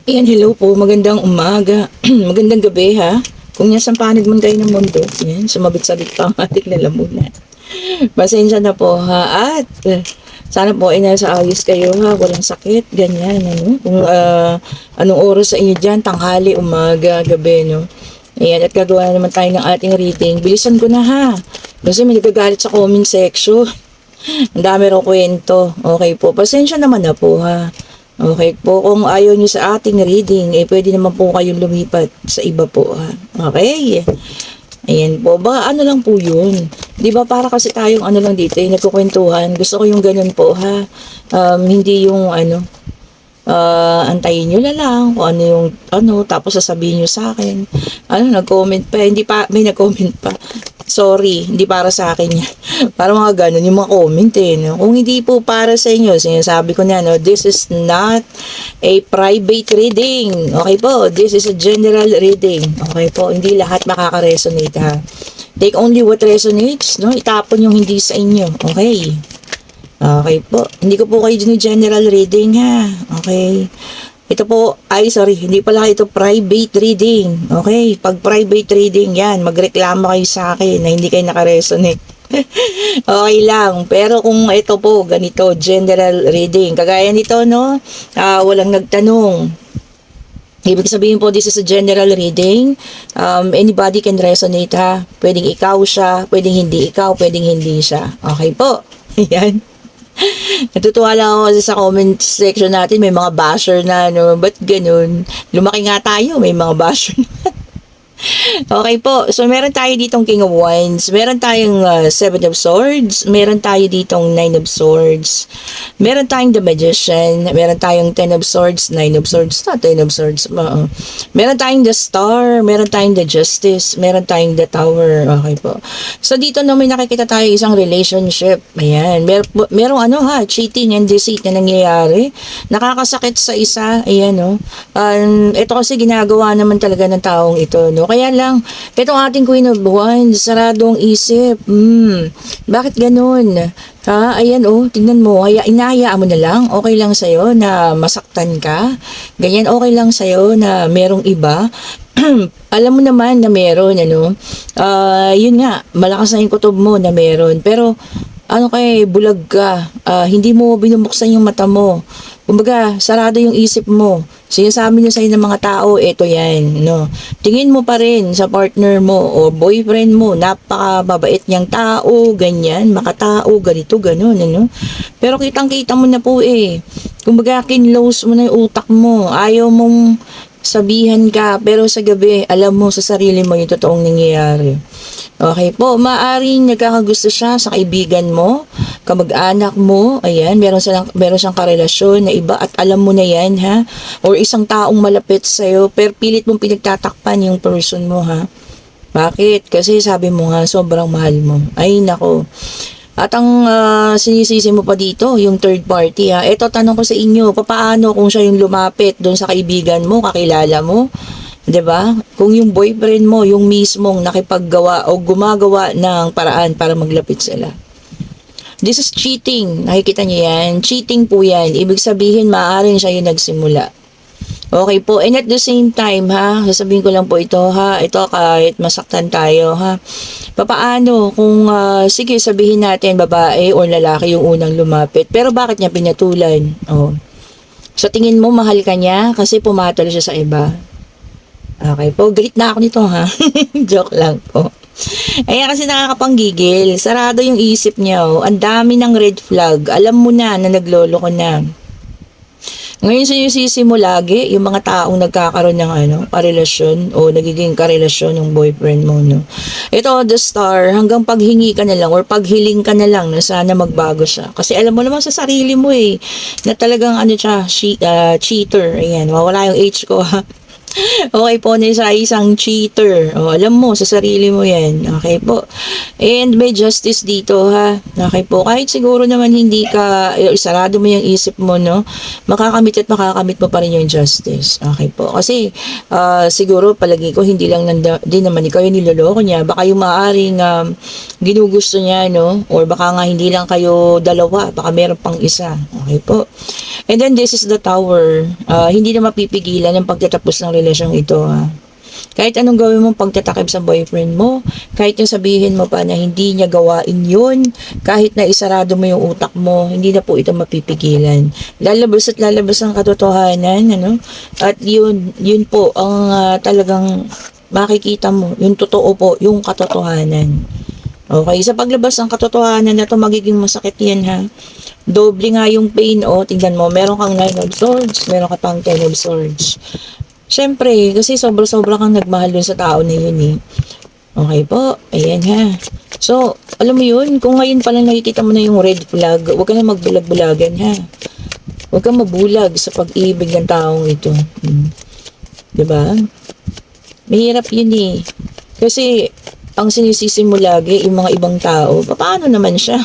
Ayan, hello po. Magandang umaga. Magandang gabi ha. Kung nasan panig man kayo ng mundo, yan, sumabit-sabit pa ang ating lalamunan. Pasensya na po ha. At sana po ay nasa ayos kayo ha. Walang sakit, ganyan. Ano? Kung anong oras sa inyo dyan, tanghali, umaga, gabi, no? Ayan, at gagawa naman tayo ng ating reading. Bilisan ko na ha. Kasi may nagagalit sa comment section. Ang dami raw kwento. Okay po. Pasensya naman na po ha. Okay po, kung ayaw nyo sa ating reading, pwede naman po kayong lumipat sa iba po, ha? Okay? Ayan po, ba ano lang po yun. Di ba para kasi tayong ano lang dito, nagkukwentuhan. Gusto ko yung ganun po, ha? Hindi yung ano, antayin nyo na lang kung ano yung ano, tapos sasabihin nyo sa akin. Ano, nag-comment pa, hindi pa, may nag-comment pa. Sorry, hindi para sa akin yan. Para mga ganun yung mga comment no? Kung hindi po para sa inyo, sinasabi ko na, no, this is not a private reading. Okay po, this is a general reading. Okay po, hindi lahat makaka-resonate ha. Take only what resonates, no? Itapon yung hindi sa inyo. Okay. Okay po. Hindi ko po kayo general reading ha. Okay. Ito po, ay sorry, hindi pala ito private reading. Okay, pag private reading yan, magreklamo kayo sa akin na hindi kayo nakaresonate. Okay lang, pero kung ito po, ganito, general reading, kagaya nito, no, walang nagtanong. Ibig sabihin po, this is a general reading. Anybody can resonate ha. Pwedeng ikaw siya, pwedeng hindi ikaw, pwedeng hindi siya. Okay po, yan. Natutuwa lang ako kasi sa comment section natin may mga basher na ano, ba't ganun? Lumaki nga tayo, may mga basher na. Okay po, so meron tayo ditong King of Wands, meron tayong Seven of Swords, meron tayo ditong Nine of Swords, meron tayong The Magician, meron tayong Ten of Swords, Nine of Swords, not Ten of Swords, meron tayong The Star, meron tayong The Justice, meron tayong The Tower. Okay po, so dito na may nakikita tayo isang relationship, ayan, merong ano ha, cheating and deceit na nangyayari, nakakasakit sa isa, ayan no, ito kasi ginagawa naman talaga ng taong ito, no. Kaya lang, itong ating Queen of Wands, saradong isip. Bakit ganun? Ha? Ayan tingnan mo. Inahayaan mo na lang. Okay lang sa'yo na masaktan ka. Ganyan, okay lang sa'yo na merong iba. Alam mo naman na meron, ano? Yun nga, malakas na yung kutob mo na meron. Pero, ano kay bulag ka, hindi mo binubuksan yung mata mo. Kumbaga, sarado yung isip mo. Sinasabi niya sa'yo ng mga tao, eto yan, no. Tingin mo pa rin sa partner mo o boyfriend mo, napakababait niyang tao, ganyan, makatao, ganito, ganun, ano. Pero kitang-kita mo na po Kumbaga, kinlose mo na yung utak mo. Ayaw mong sabihan ka, pero sa gabi, alam mo sa sarili mo yung totoong nangyayari. Okay po, maaring nagkakagusto siya sa kaibigan mo, kamag-anak mo, ayan, meron siyang karelasyon na iba at alam mo na yan ha, or isang taong malapit sa'yo, pero pilit mong pinagtatakpan yung person mo ha. Bakit? Kasi sabi mo nga, sobrang mahal mo. Ay nako. At ang sinisisi mo pa dito, yung third party ha. Ito, tanong ko sa inyo, papaano kung siya yung lumapit doon sa kaibigan mo, kakilala mo? 'Di ba? Kung yung boyfriend mo, yung mismong nakipaggawa o gumagawa ng paraan para maglapit sila. This is cheating. Nakikita niyo yan? Cheating po yan. Ibig sabihin, maaaring siya yung nagsimula. Okay po. And at the same time, ha, sasabihin ko lang po ito, ha, ito kahit masaktan tayo, ha. Papaano kung, sige, sabihin natin, babae or lalaki yung unang lumapit. Pero bakit niya pinatulan? Sa tingin mo, mahal ka niya kasi pumatol siya sa iba. Okay po, greet na ako nito ha. Joke lang po. Ayan kasi nakakapanggigil. Sarado yung isip niya. Ang dami ng red flag. Alam mo na naglolo ko na. Ngayon sinisisi mo lagi yung mga taong nagkakaroon ng karelasyon o nagiging karelasyon ng boyfriend mo. No? Ito, the star, hanggang paghingi ka na lang or paghiling ka na lang na sana magbago siya. Kasi alam mo naman sa sarili mo na talagang siya, cheater. Ayan, mawala yung H ko ha. Okay po na sa isang cheater. O, alam mo, sa sarili mo yan. Okay po. And may justice dito ha. Okay po. Kahit siguro naman hindi ka, sarado mo yung isip mo, no? Makakamit at makakamit mo pa rin yung justice. Okay po. Kasi siguro palagi ko hindi lang din naman ikaw yung niloloko niya. Baka yung maaaring ginugusto niya, no? Or baka nga hindi lang kayo dalawa. Baka meron pang isa. Okay po. And then this is the tower. Hindi na mapipigilan ang pagtatapos ng relasyong ito. Kahit anong gawin mong pagtatakip sa boyfriend mo, kahit yung sabihin mo pa na hindi niya gawain yun, kahit na isarado mo yung utak mo, hindi na po ito mapipigilan. Lalabas at lalabas ang katotohanan, ano? At yun po ang talagang makikita mo, yung totoo po, yung katotohanan. Okay, sa paglabas ng katotohanan na to magiging masakit yan ha. Doble nga yung pain, tingnan mo, meron kang 9 of swords, meron ka pang 10 of swords. Siyempre, kasi sobra-sobra kang nagmahal dun sa tao na yun eh. Okay po, ayan ha. So, alam mo yun, kung ngayon pa lang nakikita mo na yung red flag, huwag ka na magbulag-bulagan ha. Huwag kang mabulag sa pag-ibig ng taong ito. Diba? Mahirap yun eh. Kasi, ang sinisisi mo lagi, yung mga ibang tao, paano naman siya?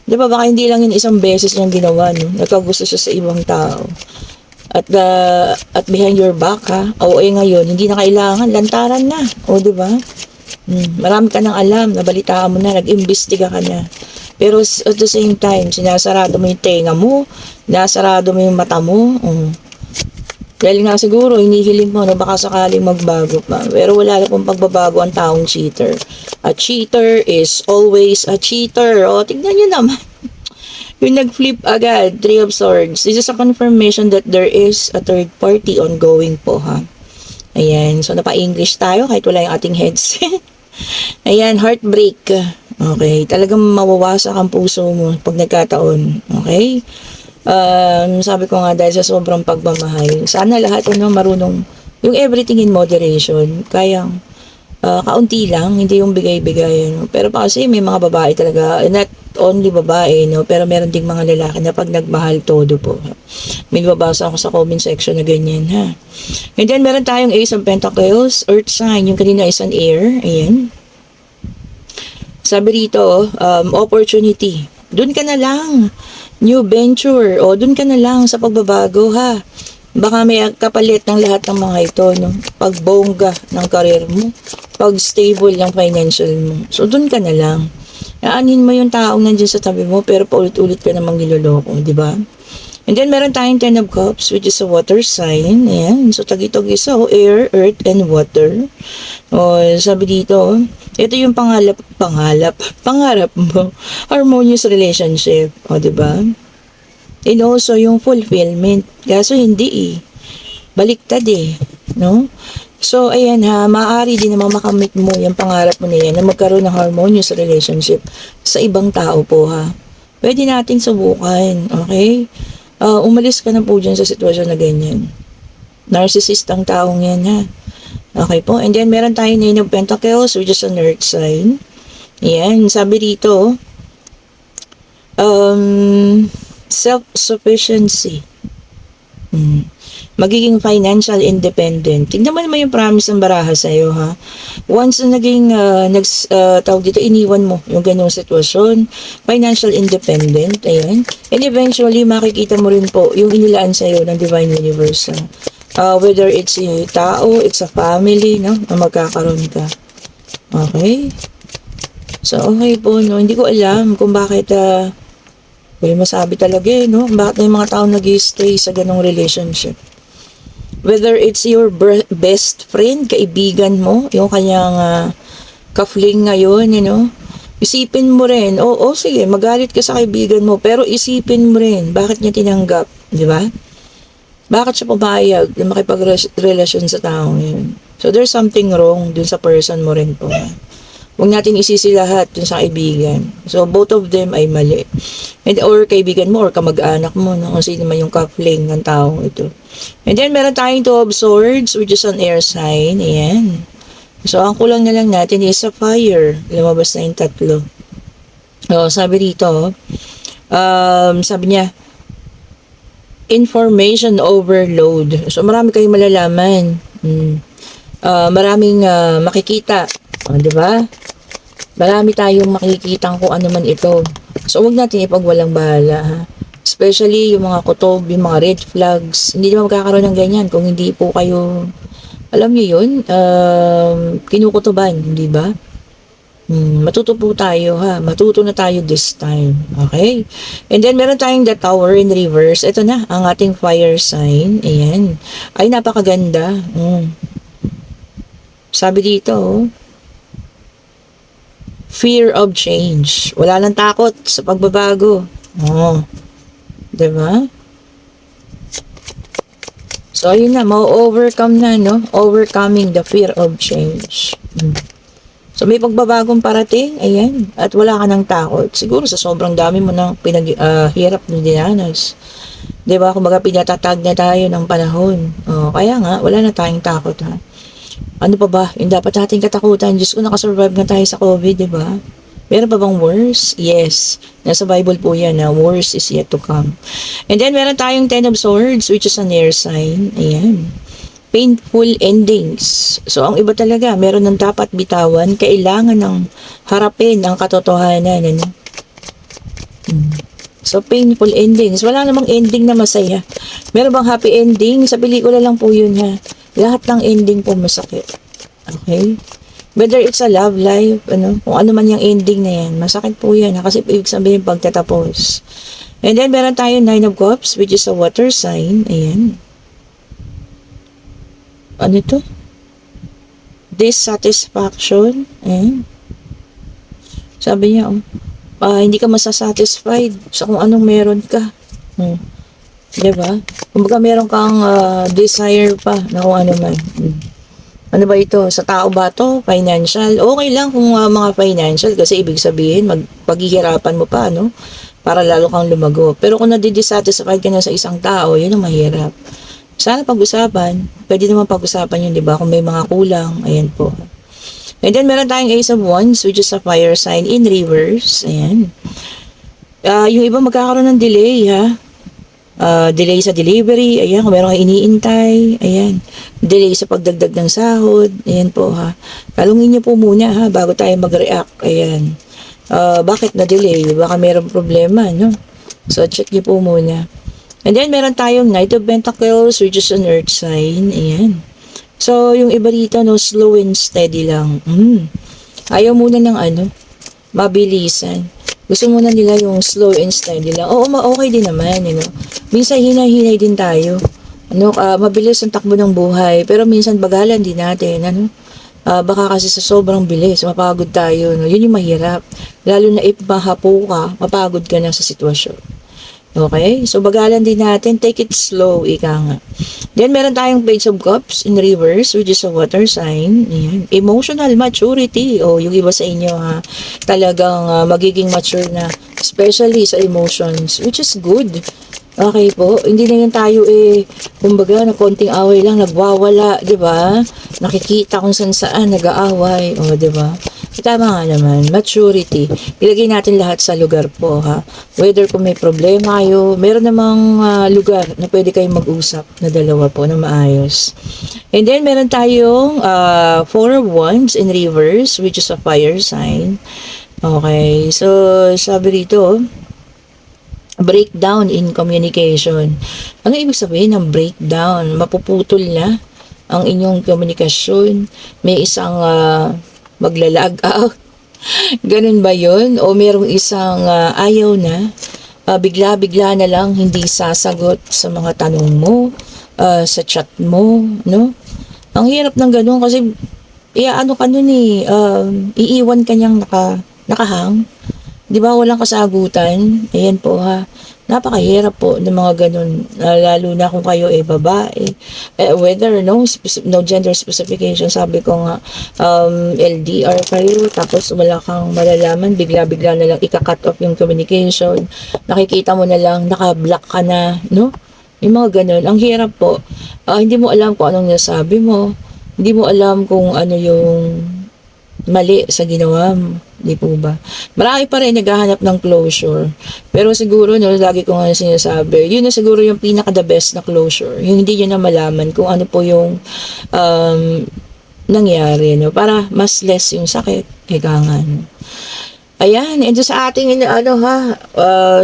Di ba, baka hindi lang yun isang beses niyang ginawa, no? Nagkagusto siya sa ibang tao. At behind your back, ha? Ngayon, hindi na kailangan, lantaran na. Di ba? Marami ka nang alam, nabalitaan mo na, nag-imbestiga ka na. Pero at the same time, sinasarado mo yung tenga mo, sinasarado mo yung mata mo, Dahil nga siguro, hinihiling mo na baka sakaling magbago pa. Pero wala na pong pagbabago ang taong cheater. A cheater is always a cheater. Tignan nyo naman. Yung nag-flip agad, 3 of swords. This is a confirmation that there is a third party ongoing po, ha. Ayan. So, napa-English tayo kahit wala yung ating headset. Ayan, heartbreak. Okay. Talagang mawawasak ang puso mo pag nagkataon. Okay? Sabi ko nga dahil sa sobrang pagmamahal, sana lahat marunong yung everything in moderation, kayang kaunti lang, hindi yung bigay-bigay, pero kasi may mga babae talaga, not only babae, pero meron ding mga lalaki na pag nagmahal todo po. May babasa ako sa comment section na ganyan ha. And then meron tayong Ace of Pentacles, Earth sign, yung kanina is an air, ayan. Sabi rito, opportunity, dun ka na lang. New venture, dun ka na lang sa pagbabago ha. Baka may kapalit ng lahat ng mga ito, no? Pagbongga ng karir mo, pag stable ng financial mo. So dun ka na lang. Aanin mo yung taong nandiyan sa tabi mo, pero paulit-ulit ka namang niloloko, di ba? And then meron tayong 10 of Cups, which is a water sign. Ayan. So tagi-tog isa, air, earth, and water. Sabi dito, ito yung pangarap mo. Harmonious relationship. Di ba? And also, yung fulfillment. Kaso hindi baliktad no? So, ayan ha, maaari din naman makamit mo yung pangarap mo na yan na magkaroon ng harmonious relationship sa ibang tao po ha. Pwede nating subukan, okay? Umalis ka na po dyan sa sitwasyon na ganyan. Narcissist ang taong yan ha. Okay po, and then meron tayong 9 of Pentacles, which is an earth sign. Ayan, sabi dito, self-sufficiency. Magiging financial independent. Tignan mo yung promise ng baraha sa'yo, ha? Once na naging, tawag dito, iniwan mo yung ganyang sitwasyon, financial independent, ayan. And eventually, makikita mo rin po yung inilaan sa'yo ng Divine Universe, whether it's a tao, it's a family, no? Na magkakaroon ka. Okay? So, okay po, no? Hindi ko alam kung bakit, pwede masabi talaga no? Bakit may mga tao nag-stay sa ganong relationship. Whether it's your best friend, kaibigan mo, yung kanyang ka-fling ngayon, isipin mo rin, sige, magalit ka sa kaibigan mo, pero isipin mo rin, bakit niya tinanggap, di ba? Bakit siya pumayag na makipagrelasyon sa taong yun? So, there's something wrong dun sa person mo rin po. Huwag natin isisi lahat dun sa kaibigan. So, both of them ay mali. Or kaibigan mo, or kamag-anak mo, no? Kung sino man yung ka-fling ng taong ito. And then, meron tayong 2 of Swords, which is an air sign. Ayan. So, ang kulang na lang natin is a fire. Lumabas na yung 3. Sabi rito, sabi niya, information overload. So, marami kayong malalaman. Maraming makikita. Di ba? Marami tayong makikita kung ano man ito. So, huwag natin ipagwalang bahala, ha? Especially yung mga kutob, yung mga red flags. Hindi naman magkakaroon ng ganyan kung hindi po kayo, alam niyo yun, kinukutuban, di ba? Matuto po tayo, ha. Matuto na tayo this time. Okay? And then, meron tayong the tower in reverse. Ito na, ang ating fire sign. Ayan. Ay, napakaganda. Sabi dito, fear of change. Wala lang takot sa pagbabago. Diba? So, ayun na, ma-overcome na, no? Overcoming the fear of change. So, may pagbabagong parating, ayan, at wala ka ng takot. Siguro sa sobrang dami mo ng hirap ng dinanas. Diba? Kumbaga, pinatatag na tayo ng panahon. Kaya nga, wala na tayong takot, ha? Ano pa ba? Yung dapat nating katakutan. Diyos ko, nakasurvive na tayo sa COVID, diba? Meron pa bang worse? Yes. Nasa Bible po yan na worse is yet to come. And then, meron tayong Ten of Swords, which is an air sign. Ayan. Painful endings. So, ang iba talaga, meron ng dapat bitawan, kailangan ng harapin ang katotohanan. Ano? So, painful endings. Wala namang ending na masaya. Meron bang happy ending? Sa pelikula lang po yun, ha? Lahat ng ending po masakit. Okay? Whether it's a love life, kung ano man yung ending na yan, masakit po yan, ha? Kasi ibig sabihin pagtatapos. And then, meron tayo Nine of Cups, which is a water sign. Ayan. Ano ito? Dissatisfaction. Ayan. Sabi niya, hindi ka masasatisfied sa kung anong meron ka. Diba? Kumbaga meron kang desire pa na kung ano man. Ano ba ito? Sa tao ba to? Financial? Okay lang kung mga financial kasi ibig sabihin paghihirapan mo pa, no? Para lalo kang lumago. Pero kung nadi-dissatisfied ka na sa isang tao, yun ang mahirap. Sana pag-usapan. Pwede naman pag-usapan yun, di ba? Kung may mga kulang. Ayan po. And then, meron tayong Ace of Wands, which is a fire sign in reverse. Ayan. Yung iba magkakaroon ng delay, ha? Delay sa delivery. Ayan, kung meron kang iniintay. Ayan. Delay sa pagdagdag ng sahod. Ayan po, ha? Kalungin niyo po muna, ha? Bago tayo mag-react. Ayan. Bakit na-delay? Baka meron problema, no? So, check niyo po muna. And then, meron tayong Knight of Pentacles, which is an earth sign. Ayan. So, yung iba dito, no, slow and steady lang. Ayaw muna ng mabilisan. Gusto muna nila yung slow and steady lang. Oo, okay din naman, Minsan, hinay-hinay din tayo. Mabilis ang takbo ng buhay. Pero minsan, bagalan din natin, baka kasi sa sobrang bilis, mapagod tayo, Yun yung mahirap. Lalo na if mahapo ka, mapagod ka na sa sitwasyon. Okay? So, bagalan din natin. Take it slow, ika nga. Then, meron tayong Page of Cups in reverse, which is a water sign. Ayan. Emotional maturity. Yung iba sa inyo, ha? Talagang magiging mature na. Especially sa emotions, which is good. Okay po. Hindi na yan tayo kumbaga, na konting away lang, nagwawala, di ba? Nakikita kung saan nag-aaway. Di ba? Tama nga naman, maturity. Ilagay natin lahat sa lugar po, ha. Whether kung may problema kayo, meron namang lugar na pwede kayong mag-usap na dalawa po na maayos. And then, meron tayong Four of Wands in reverse, which is a fire sign. Okay, so sabi rito, breakdown in communication. Ano ibig sabihin ng breakdown? Mapuputol na ang inyong komunikasyon. May isang maglalag out. Ganun ba yun? O merong isang ayaw na, bigla-bigla na lang hindi sasagot sa mga tanong mo, sa chat mo, no? Ang hirap ng ganun kasi, ano ka nun iiwan ka niyang nakahang. Di ba walang kasagutan? Ayan po, ha. Napakahirap po ng mga ganun, lalo na kung kayo babae, whether no gender specification, sabi ko nga, LDR kayo, tapos wala kang malalaman, bigla-bigla na lang ika-cut off yung communication, nakikita mo na lang, naka-block ka na, no? Yung mga ganun, ang hirap po. Hindi mo alam kung anong nasabi mo, hindi mo alam kung ano yung mali sa ginawa mo, di po ba? Marami pa rin naghahanap ng closure. Pero siguro, no, lagi ko nga sinasabi, yun na siguro yung pinaka-the best na closure. Yung hindi nyo na malaman kung ano po yung nangyari, no? Para mas less yung sakit. Ika nga, no? Ayan, and sa ating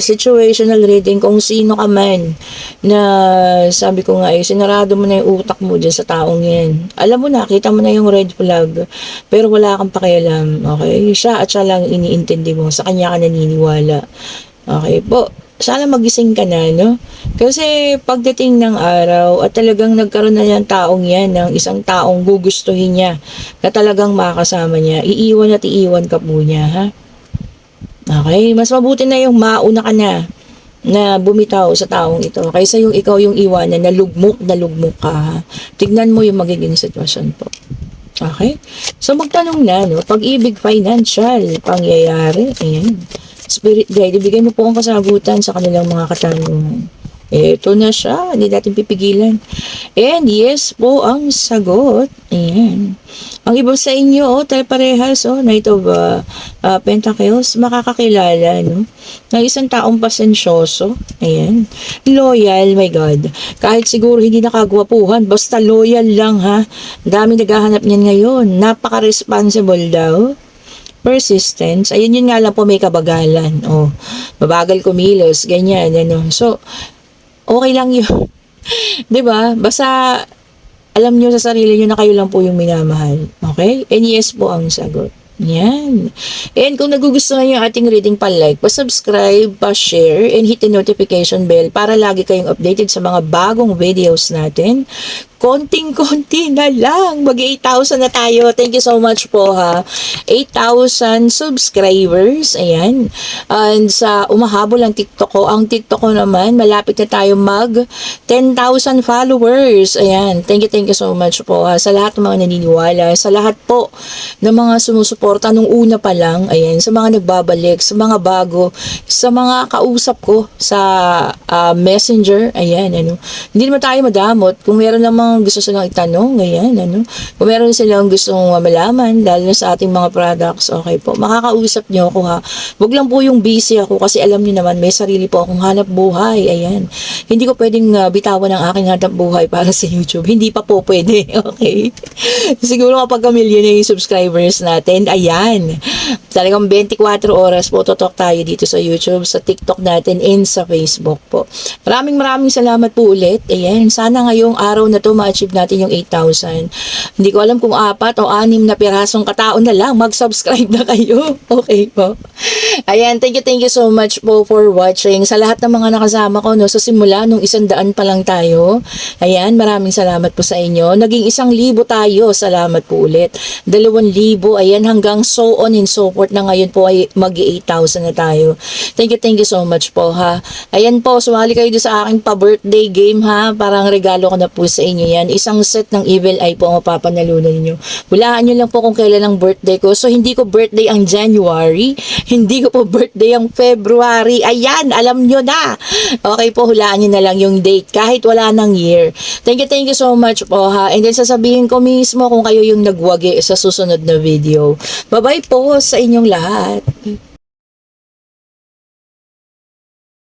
situational reading, kung sino ka man na sabi ko nga sinarado mo na yung utak mo dyan sa taong yan. Alam mo na, kita mo na yung red flag, pero wala kang pakialam, okay? Siya at siya lang iniintindi mo, sa kanya ka naniniwala. Okay po, sana magising ka na, no? Kasi pagdating ng araw at talagang nagkaroon na yung taong yan ng isang taong gugustuhin niya na talagang makasama niya, iiwan at iiwan ka po niya, ha? Okay, mas mabuti na yung mauna ka na bumitaw sa taong ito kaysa yung ikaw yung iwanan na lugmok ka. Ha? Tignan mo yung magiging sitwasyon po. Okay? So magtanong na, no? Pag-ibig, financial, pangyayari, ayan. Spirit guide, ibigay mo po ang kasagutan sa kanilang mga katanungan. Ito na siya, hindi natin pipigilan. And yes po ang sagot. Ayan. Ang iba sa inyo, tayo parehas, Knight of Pentacles, makakakilala, no? Ng isang taong pasensyoso. Ayan. Loyal, my God. Kahit siguro hindi nakagwapuhan, basta loyal lang, ha? Daming naghahanap niyan ngayon. Napaka-responsible daw. Persistence. Ayun yun nga lang po, may kabagalan. Mabagal kumilos, ganyan, ano. So, okay lang yun. 'Di ba? Basta alam niyo sa sarili niyo na kayo lang po yung minamahal. Okay? And yes po ang sagot. Yan. And kung nagugustuhan niyo ating reading, pa-like, pa-subscribe, pa-share, and hit the notification bell para lagi kayong updated sa mga bagong videos natin. Konting-konti na lang. Mag-8,000 na tayo. Thank you so much po, ha. 8,000 subscribers. Ayan. And sa umahabol ang TikTok ko. Ang TikTok ko naman, malapit na tayo mag 10,000 followers. Ayan. Thank you so much po, ha. Sa lahat ng mga naniniwala. Sa lahat po ng mga sumusuporta nung una pa lang. Ayan. Sa mga nagbabalik. Sa mga bago. Sa mga kausap ko sa Messenger. Ayan. Ano. Hindi naman tayo madamot. Kung meron namang gusto silang itanong, ayan, ano. Kung meron silang gustong malaman, lalo na sa ating mga products, okay po, makakausap niyo ako, ha. Wag lang po yung busy ako kasi alam niyo naman, may sarili po akong hanap buhay, ayan. Hindi ko pwedeng bitawan ang aking hanap buhay para sa YouTube. Hindi pa po pwede, okay. Siguro kapag kamilyon na yung subscribers natin, ayan, talagang 24 oras po totok tayo dito sa YouTube, sa TikTok natin, and sa Facebook po. Maraming salamat po ulit. Ayan, sana ngayong araw na to ma-achieve natin yung 8,000. Hindi ko alam kung 4 o 6 na pirasong katao na lang mag-subscribe na kayo. Okay po. Ayan, thank you so much po for watching. Sa lahat ng mga nakasama ko, no, sa simula, nung 100 pa lang tayo. Ayan, maraming salamat po sa inyo. Naging 1,000 tayo. Salamat po ulit. 2,000. Ayan, hanggang so on and so forth na ngayon po ay mag-8,000 na tayo. Thank you so much po, ha. Ayan po, sumali kayo sa aking pa-birthday game, ha. Parang regalo ko na po sa inyo yan. Isang set ng Evil Eye po ang mapapanalunan ninyo. Hulaan nyo lang po kung kailan ang birthday ko. So, hindi ko birthday ang January. Hindi ko po birthday ang February. Ayan, alam nyo na. Okay po, hulaan nyo na lang yung date kahit wala ng year. Thank you so much po, ha. And then sasabihin ko mismo kung kayo yung nagwagi sa susunod na video. Bye-bye po sa inyong lahat.